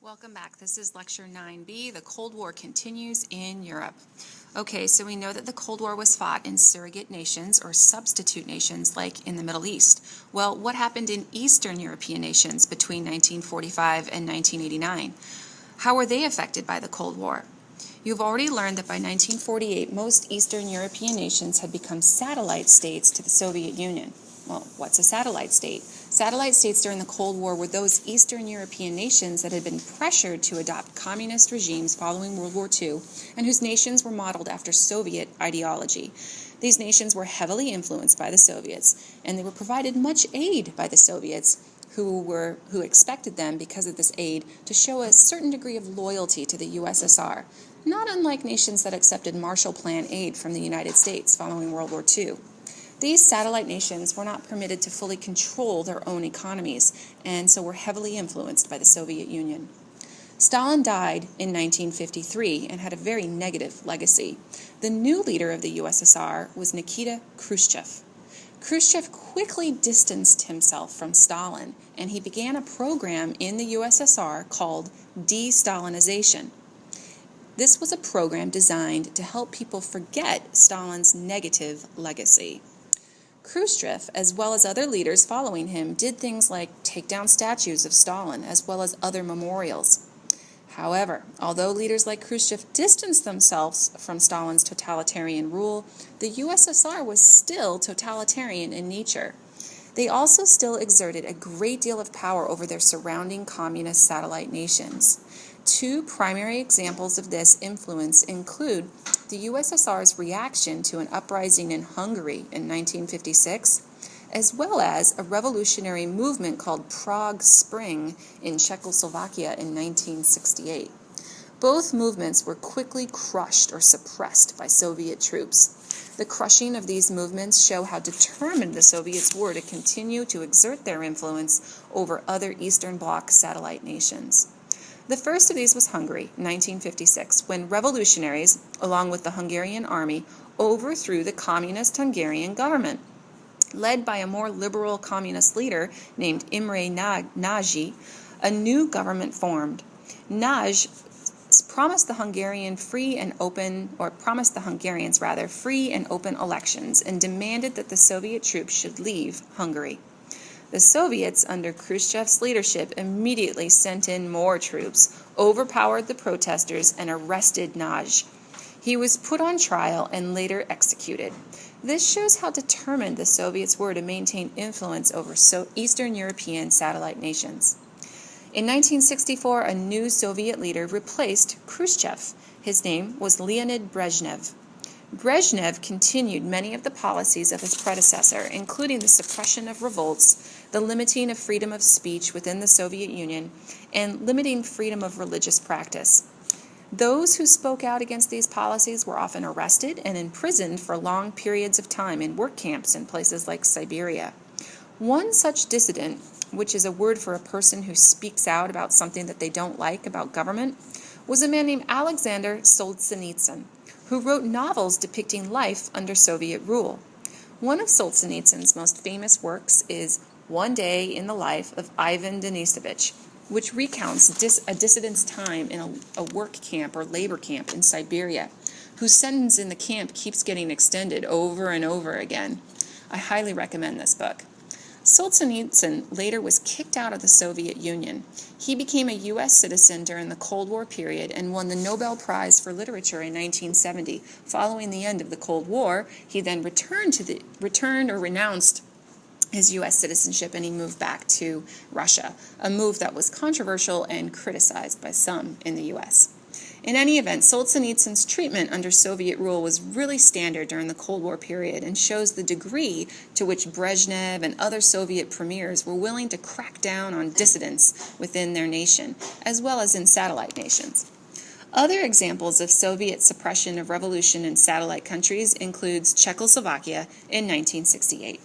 Welcome back. This is Lecture 9B. The Cold War continues in Europe. Okay, so we know that the Cold War was fought in surrogate nations or substitute nations like in the Middle East. Well, what happened in Eastern European nations between 1945 and 1989? How were they affected by the Cold War? You've already learned that by 1948, most Eastern European nations had become satellite states to the Soviet Union. Well, what's a satellite state? Satellite states during the Cold War were those Eastern European nations that had been pressured to adopt communist regimes following World War II and whose nations were modeled after Soviet ideology. These nations were heavily influenced by the Soviets, and they were provided much aid by the Soviets, who expected them, because of this aid, to show a certain degree of loyalty to the USSR, not unlike nations that accepted Marshall Plan aid from the United States following World War II. These satellite nations were not permitted to fully control their own economies, and so were heavily influenced by the Soviet Union. Stalin died in 1953 and had a very negative legacy. The new leader of the USSR was Nikita Khrushchev. Khrushchev quickly distanced himself from Stalin, and he began a program in the USSR called de-Stalinization. This was a program designed to help people forget Stalin's negative legacy. Khrushchev, as well as other leaders following him, did things like take down statues of Stalin, as well as other memorials. However, although leaders like Khrushchev distanced themselves from Stalin's totalitarian rule, the USSR was still totalitarian in nature. They also still exerted a great deal of power over their surrounding communist satellite nations. Two primary examples of this influence include the USSR's reaction to an uprising in Hungary in 1956, as well as a revolutionary movement called Prague Spring in Czechoslovakia in 1968. Both movements were quickly crushed or suppressed by Soviet troops. The crushing of these movements show how determined the Soviets were to continue to exert their influence over other Eastern Bloc satellite nations. The first of these was Hungary, 1956, when revolutionaries, along with the Hungarian army, overthrew the communist Hungarian government. Led by a more liberal communist leader named Imre Nagy, a new government formed. Nagy promised the Hungarians free and open elections and demanded that the Soviet troops should leave Hungary. The Soviets, under Khrushchev's leadership, immediately sent in more troops, overpowered the protesters, and arrested Nagy. He was put on trial and later executed. This shows how determined the Soviets were to maintain influence over Eastern European satellite nations. In 1964, a new Soviet leader replaced Khrushchev. His name was Leonid Brezhnev. Brezhnev continued many of the policies of his predecessor, including the suppression of revolts, the limiting of freedom of speech within the Soviet Union, and limiting freedom of religious practice. Those who spoke out against these policies were often arrested and imprisoned for long periods of time in work camps in places like Siberia. One such dissident, which is a word for a person who speaks out about something that they don't like about government, was a man named Alexander Solzhenitsyn, who wrote novels depicting life under Soviet rule. One of Solzhenitsyn's most famous works is One Day in the Life of Ivan Denisovich, which recounts a dissident's time in a work camp or labor camp in Siberia, whose sentence in the camp keeps getting extended over and over again. I highly recommend this book. Solzhenitsyn later was kicked out of the Soviet Union. He became a U.S. citizen during the Cold War period and won the Nobel Prize for Literature in 1970. Following the end of the Cold War, he then renounced his U.S. citizenship, and he moved back to Russia, a move that was controversial and criticized by some in the U.S. In any event, Solzhenitsyn's treatment under Soviet rule was really standard during the Cold War period and shows the degree to which Brezhnev and other Soviet premiers were willing to crack down on dissidents within their nation, as well as in satellite nations. Other examples of Soviet suppression of revolution in satellite countries includes Czechoslovakia in 1968.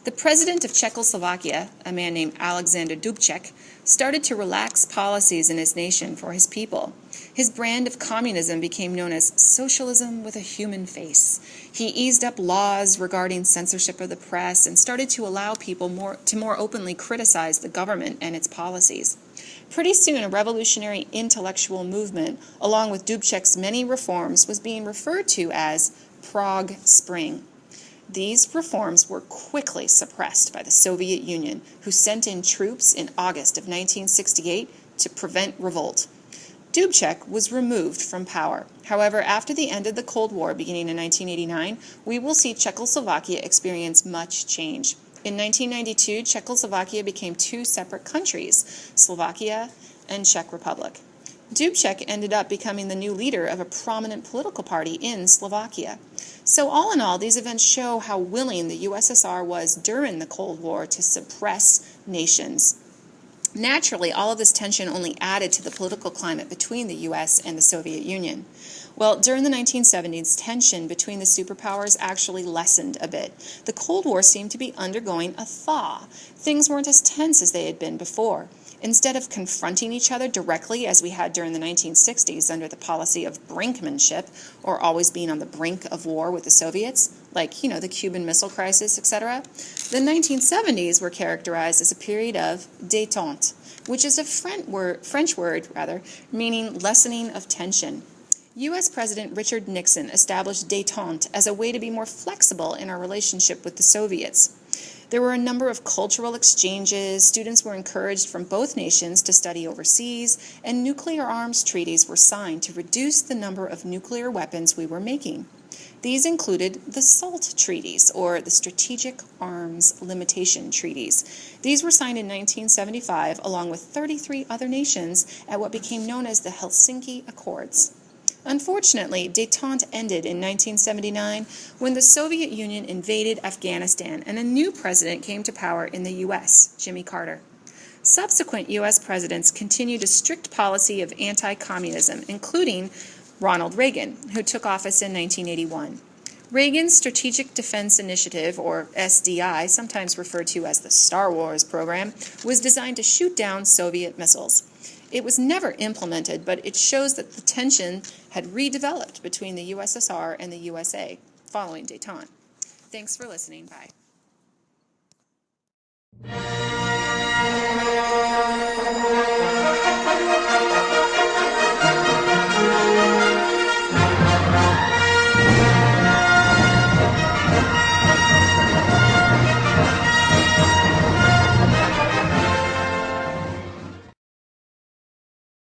The president of Czechoslovakia, a man named Alexander Dubček, started to relax policies in his nation for his people. His brand of communism became known as socialism with a human face. He eased up laws regarding censorship of the press and started to allow people more openly criticize the government and its policies. Pretty soon, a revolutionary intellectual movement, along with Dubček's many reforms, was being referred to as Prague Spring. These reforms were quickly suppressed by the Soviet Union, who sent in troops in August of 1968 to prevent revolt. Dubček was removed from power. However, after the end of the Cold War beginning in 1989, we will see Czechoslovakia experience much change. In 1992, Czechoslovakia became two separate countries, Slovakia and Czech Republic. Dubček ended up becoming the new leader of a prominent political party in Slovakia. So all in all, these events show how willing the USSR was during the Cold War to suppress nations. Naturally, all of this tension only added to the political climate between the US and the Soviet Union. Well, during the 1970s, tension between the superpowers actually lessened a bit. The Cold War seemed to be undergoing a thaw. Things weren't as tense as they had been before. Instead of confronting each other directly as we had during the 1960s under the policy of brinkmanship, or always being on the brink of war with the Soviets, like, the Cuban Missile Crisis, etc., the 1970s were characterized as a period of détente, which is a French word, meaning lessening of tension. U.S. President Richard Nixon established détente as a way to be more flexible in our relationship with the Soviets. There were a number of cultural exchanges, students were encouraged from both nations to study overseas, and nuclear arms treaties were signed to reduce the number of nuclear weapons we were making. These included the SALT treaties, or the Strategic Arms Limitation Treaties. These were signed in 1975 along with 33 other nations at what became known as the Helsinki Accords. Unfortunately, détente ended in 1979 when the Soviet Union invaded Afghanistan and a new president came to power in the U.S., Jimmy Carter. Subsequent U.S. presidents continued a strict policy of anti-communism, including Ronald Reagan, who took office in 1981. Reagan's Strategic Defense Initiative, or SDI, sometimes referred to as the Star Wars program, was designed to shoot down Soviet missiles. It was never implemented, but it shows that the tension had redeveloped between the USSR and the USA following détente. Thanks for listening. Bye.